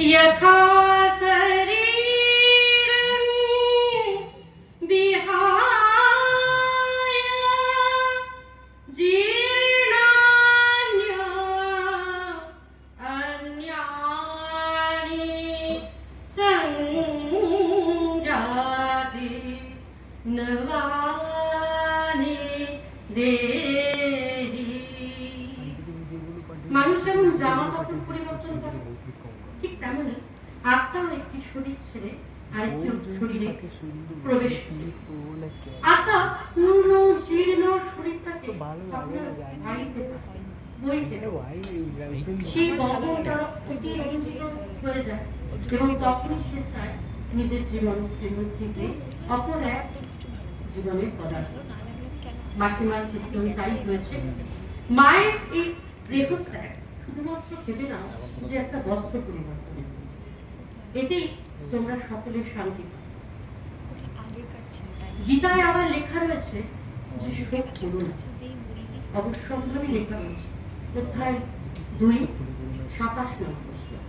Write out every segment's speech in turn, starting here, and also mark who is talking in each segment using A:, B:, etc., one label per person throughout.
A: यथा शरीरं विहाय जीर्णान्य अन्यानि संजाति नवानि देहि। মানুষ যেমন জামা কাপড় পরিবর্তন করে ঠিক তেমনি আত্মাও একটি শরীর ছেড়ে আরেকটি শরীরে প্রবেশ করে। আত্মা পূর্ণ জীর্ণ শরীরটাকে সেই বন্ধন তার অতি অনুভূত হয়ে যায় এবং তখনই সে চায় নিজের জীবন থেকে অপর এক জীবনের পদার্থ। মাসিমার চিত্রণ তাই হয়েছে। মায়ের এই দেহত্যাগ শুধুমাত্র ভেবে নাও যে একটা বস্ত্র পরিবর্তন, এতেই তোমরা সকলের শান্তি পাও। গীতায় আবার লেখা রয়েছে যে শোক করো না, অবশ্যম্ভাবী লেখা রয়েছে অধ্যায় 2:27 নম্বর শ্লোক।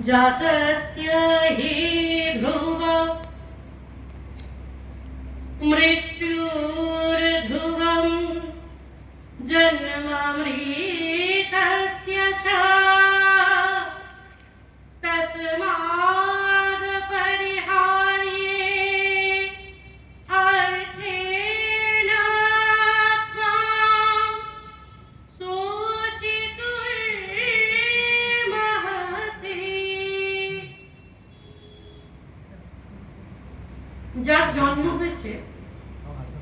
A: জাতস্য হি ধ্রুব মৃত্যুর্ধ্রুবম জন্মামৃতস্য চ তস্মাদ পরিহার্যে অর্থেন ত্বাং শোচিতুর্মহসি। যার জন্ম হয়েছে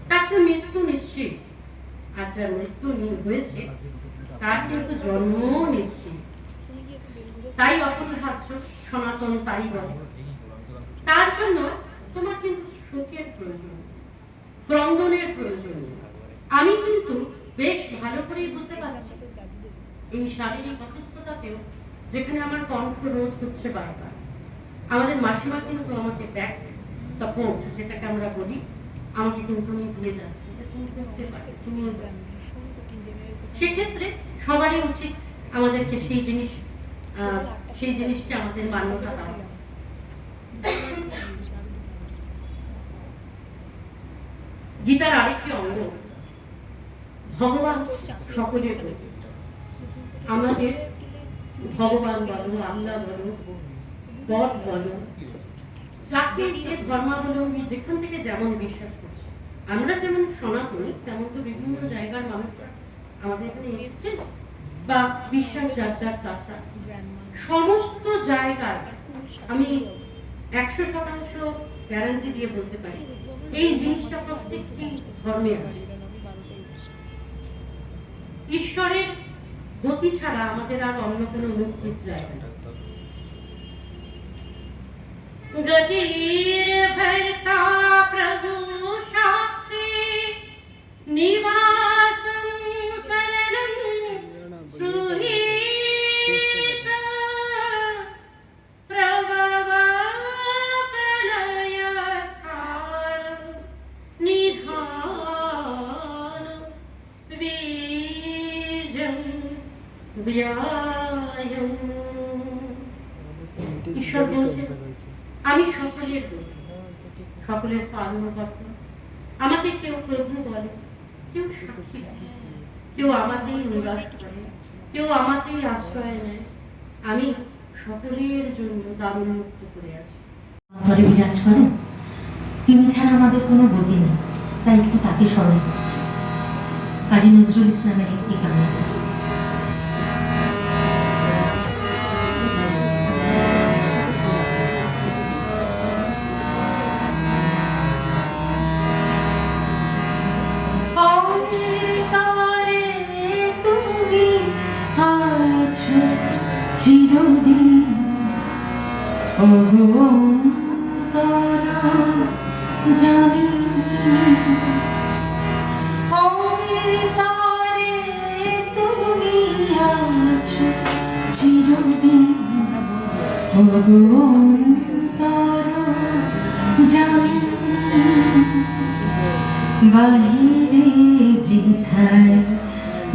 A: তার তো মৃত্যু নিশ্চিত, আর যার মৃত্যু হয়েছে তার কিন্তু জন্ম নিশ্চিত। তাই অপরিহার্য সনাতন তাই বলে। তার জন্য তোমার কিন্তু শোকের প্রয়োজন, ক্রন্দনের প্রয়োজন। আমি কিন্তু বেশ ভালো করেই বুঝতে পারছি এই শারীরিক অসুস্থতাতেও যেখানে আমার কণ্ঠ রোধ হচ্ছে বারবার, আমাদের মাসিমা কিন্তু আমাকে ব্যাক সাপোর্ট যেটাকে আমরা বলি, আমাকে কিন্তু দিয়ে যাচ্ছে সেক্ষেত্রে সবারই উচিত আমাদেরকে সেই জিনিসটা আমাদের মান্যতা দেওয়া। গীতার আরেকটি অঙ্গ ভগবান সকলের। আমাদের ভগবান বলো, আল্লাহ বলো, গড বলো, যাকে যে ধর্মাবলম্বী যেখান থেকে যেমন বিশ্বাস করছে, আমরা যেমন সনাতনী তেমন তো বিভিন্ন জায়গার মানুষরা আমাদের এখানে এসেছে বা বিশ্বাস যার যার তার সমস্ত জায়গায় আমি 100% গ্যারান্টি দিয়ে বলতে পারি এই জিনিসটা প্রত্যেকটি ধর্মে আছে। ঈশ্বরের গতি ছাড়া আমাদের আর অন্য কোনো মুক্তির জায়গা নেই। गतिर भरता प्रभु साक्षी निवासं शरणं सुहित प्रभवपलयस्थानं निधानं बीजं व्यायं। ঈশ্বর বলছেন আমি সকলের বন্ধু, সকলের পালনকর্তা। আমাকে কেউ প্রভু বলে, কেউ সাক্ষী বলে, কেউ আমাকেই নিবাস করে, কেউ আমাকেই আশ্রয় নেয়। আমি সকলের জন্য দারুণ মুক্ত করে আছি।
B: ঘরে বিরাজ করেন, তিনি ছাড়া আমাদের কোনো গতি নেই, তাই একটু তাকে স্মরণ করছি। কাজী নজরুল ইসলামের একটি গান।
C: চিরদিন অন্তর জানি অন্তরে তুমি আছো চিরদিন অন্তর জানি বাহিরে বৃথায়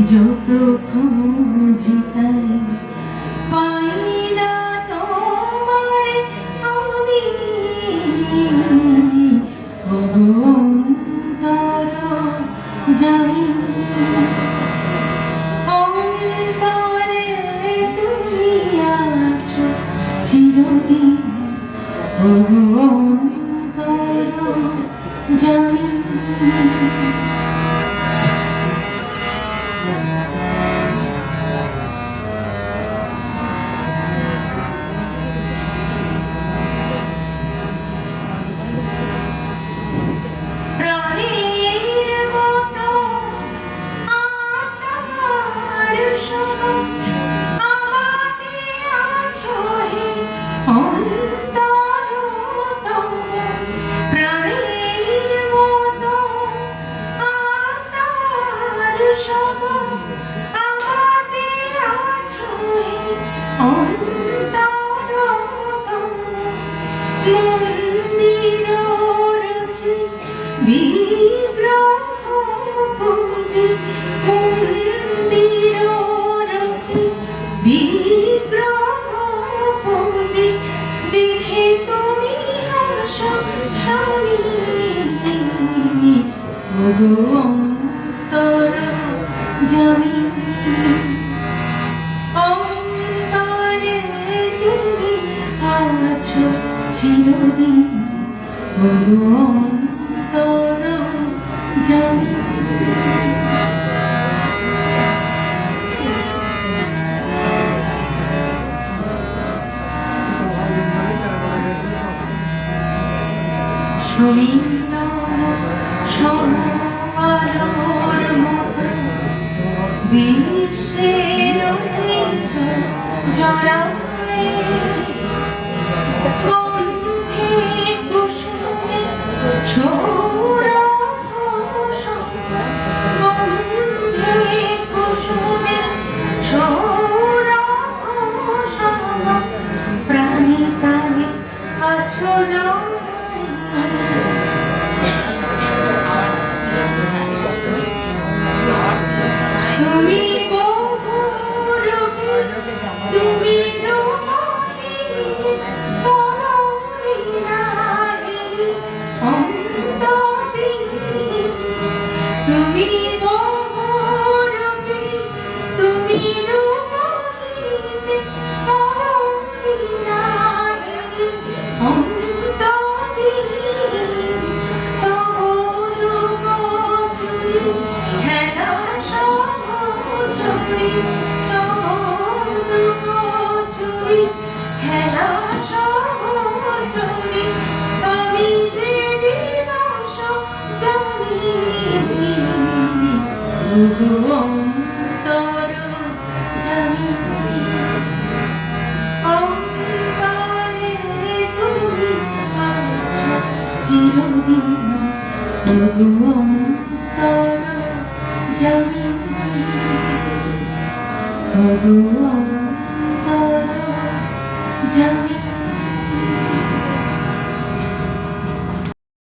C: যত খোঁজি তাই পাই তবু অন্তর জানি প্রাণীর মতো আত্মার সমান আমাকে আছো হে অন্তরতম। প্রাণীর মতো আত্মার সমান আমাকে আছো হে অন্তরতম। মন্দির রচি বিগ্রহ পুঁজি মন্দির রচি বিগ্রহ পুঁজি দেখে তুমি হাসো স্বামী। ওগো অন্তর জামি অন্তরে তুমি আছো চিরদিন। ওগো অন্তর জামি সমীরণ সমআলোর মতো বিশ্বের রয়েছ জড়ায়। গন্ধে কুসুমে সৌরভ গন্ধে কুসুমে সৌরভ প্রাণী প্রাণী আছো জড়ায়। তুমি বহুরূপী তুমি রূপহীনী তমলীলাহীনী অন্তহীনী। তুমি বহুরূপী তুমি রূপহীনী তমলীলাহীনী অন্তহীনী। তব রূপ ছুঁই হেলা সহচরী তব রূপ ছুঁই হেলা সহচরী। আমি যে দিবস জানি ওগো অন্তর জানি অন্তরে তুমি আছো চিরদিন। ওগো অন্তর জানি ওগো অন্তর জানি।